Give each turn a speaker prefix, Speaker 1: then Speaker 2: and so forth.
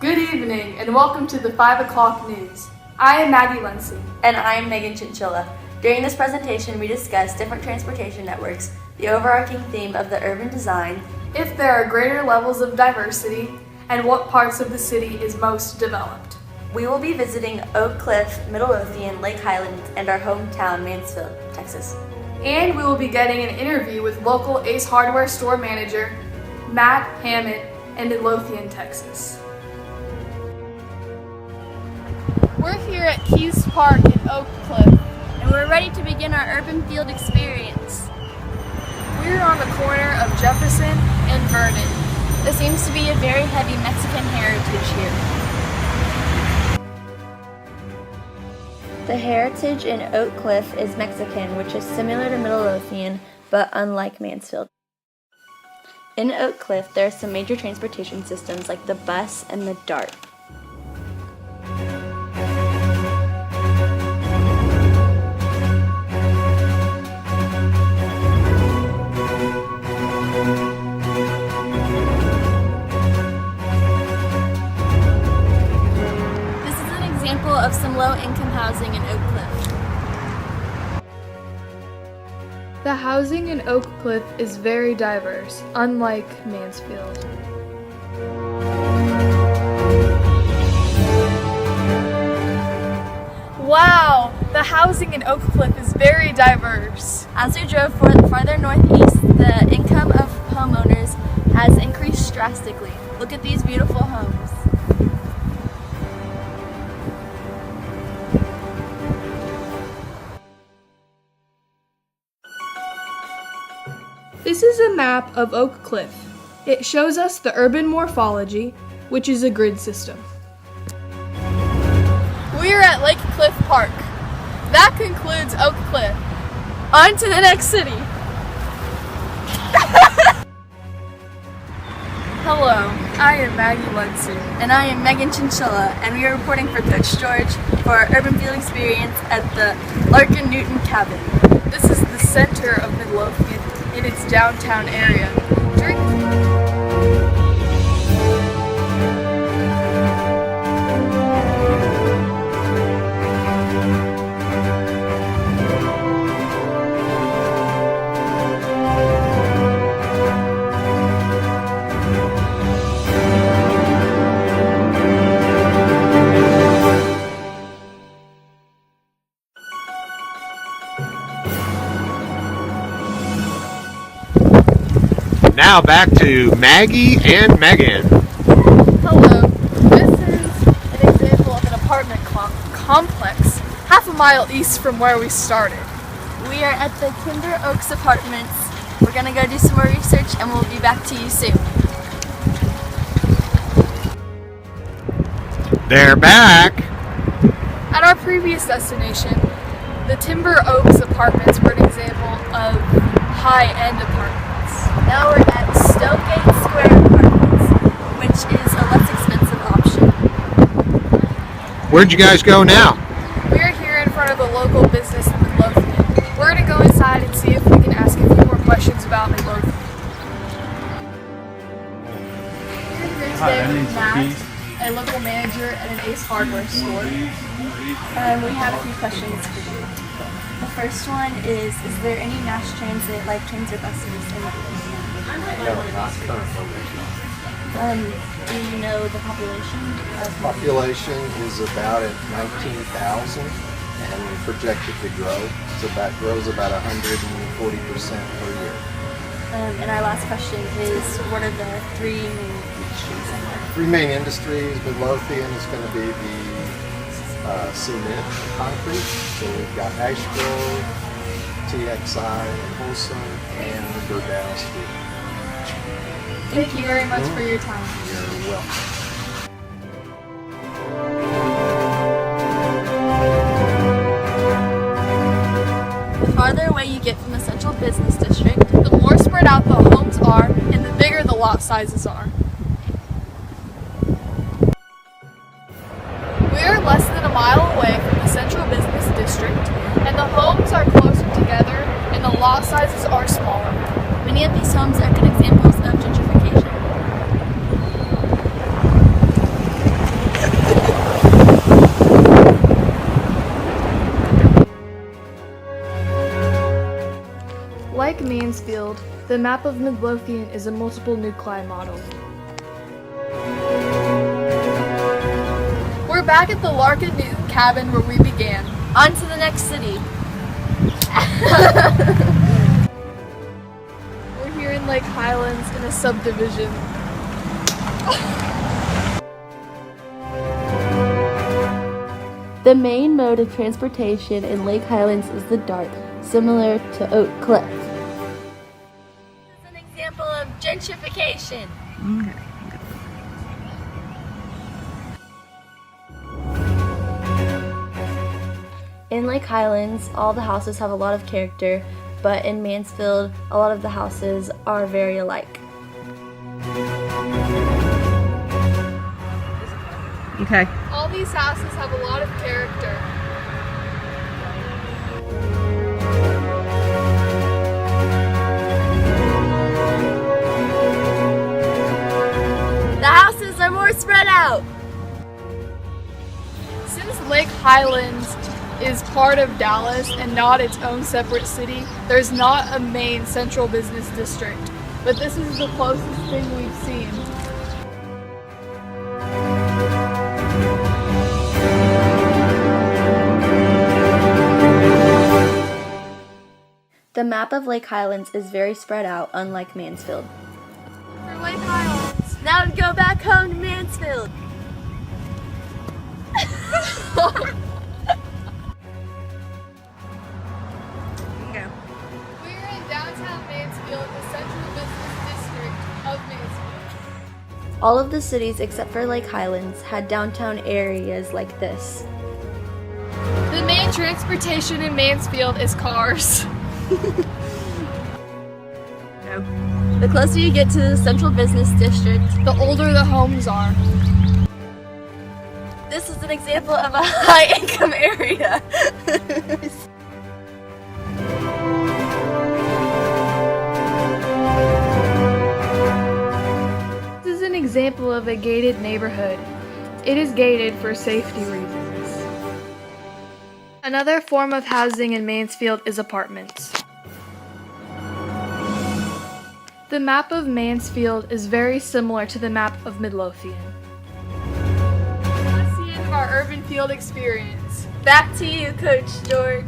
Speaker 1: Good evening and welcome to the 5 o'clock news. I am Maggie Lency.
Speaker 2: And I am Megan Chinchilla. During this presentation, we discuss different transportation networks, the overarching theme of the urban design,
Speaker 1: if there are greater levels of diversity, and what parts of the city is most developed.
Speaker 2: We will be visiting Oak Cliff, Midlothian, Lake Highlands, and our hometown, Mansfield, Texas.
Speaker 1: And we will be getting an interview with local Ace Hardware store manager, Matt Hammett, in Midlothian, Texas.
Speaker 3: We're here at Keys Park in Oak Cliff,
Speaker 2: and we're ready to begin our urban field experience.
Speaker 3: We're on the corner of Jefferson and Vernon.
Speaker 2: There seems to be a very heavy Mexican heritage here. The heritage in Oak Cliff is Mexican, which is similar to Midlothian, but unlike Mansfield. In Oak Cliff, there are some major transportation systems like the bus and the DART. Of some low-income housing in Oak Cliff.
Speaker 3: The housing in Oak Cliff is very diverse, unlike Mansfield. Wow, the housing in Oak Cliff is very diverse.
Speaker 2: As we drove farther northeast, the income of homeowners has increased drastically. Look at these beautiful homes.
Speaker 3: This is a map of Oak Cliff. It shows us the urban morphology, which is a grid system. We're at Lake Cliff Park. That concludes Oak Cliff. On to the next city.
Speaker 1: Hello, I am Maggie Lency.
Speaker 2: And I am Megan Chinchilla, and we are reporting for Coach George for our urban field experience at the Larkin Newton Cabin.
Speaker 1: This is the center of Midlothian in its downtown area.
Speaker 4: Now back to Maggie and Megan.
Speaker 3: Hello. This is an example of an apartment complex half a mile east from where we started.
Speaker 2: We are at the Kinder Oaks Apartments. We're going to go do some more research and we'll be back to you soon.
Speaker 4: They're back.
Speaker 3: At our previous destination, the Timber Oaks Apartments were an example of high-end apartments.
Speaker 2: Now we're at Stonegate Square Apartments, which is a less expensive option.
Speaker 4: Where'd you guys go now?
Speaker 3: We're here in front of the local business in Midlothian. We're going to go inside and see if we can ask a few more questions about Midlothian. We're here today with Matt, a local manager at an Ace Hardware store.
Speaker 2: We have a few questions for you. The first one is there any mass transit like trains or buses in Midlothian?
Speaker 4: No, not currently.
Speaker 2: Do you know the population?
Speaker 5: Population is about at 19,000 and projected to grow. So that grows about 140% per year.
Speaker 2: And our last question is, what are the three main industries in there?
Speaker 5: Three main industries. Midlothian is going to be the cement and concrete. So we've got ash grove, TXI, Wholesome, and Gerdau Steel.
Speaker 3: Thank you very much for your time.
Speaker 5: You're welcome.
Speaker 2: The farther away you get from the central business district,
Speaker 3: The more spread out the homes are, and the bigger the lot sizes are. We're less than a mile away from the central business district, and the homes are closer together, and the lot sizes are smaller.
Speaker 2: many of these homes are good examples of gentrification.
Speaker 1: The map of Midlothian is a multiple nuclei model.
Speaker 3: We're back at the Larkin Newton cabin where we began.
Speaker 2: On to the next city.
Speaker 3: We're here in Lake Highlands in a subdivision.
Speaker 2: The main mode of transportation in Lake Highlands is the DART, similar to Oak Cliff. This is an example of gentrification. In Lake Highlands, all the houses have a lot of character, but in Mansfield, a lot of the houses are very alike.
Speaker 6: Okay.
Speaker 3: All these houses have a lot of character.
Speaker 2: The houses are more spread out.
Speaker 3: Since Lake Highlands is part of Dallas and not its own separate city, there's not a main central business district. But this is the closest thing we've seen.
Speaker 2: The map of Lake Highlands is very spread out, unlike Mansfield.
Speaker 3: For Lake Highlands.
Speaker 2: Now to go back home to Mansfield.
Speaker 3: We're in downtown Mansfield, the central business district of Mansfield.
Speaker 2: All of the cities except for Lake Highlands had downtown areas like this.
Speaker 3: The main transportation in Mansfield is cars.
Speaker 2: The closer you get to the central business district,
Speaker 3: The older the homes are.
Speaker 2: this is an example of a high-income area.
Speaker 1: This is an example of a gated neighborhood. It is gated for safety reasons. Another form of housing in Mansfield is apartments. The map of Mansfield is very similar to the map of Midlothian.
Speaker 3: That's the end of our urban field experience.
Speaker 2: Back to you, Coach George.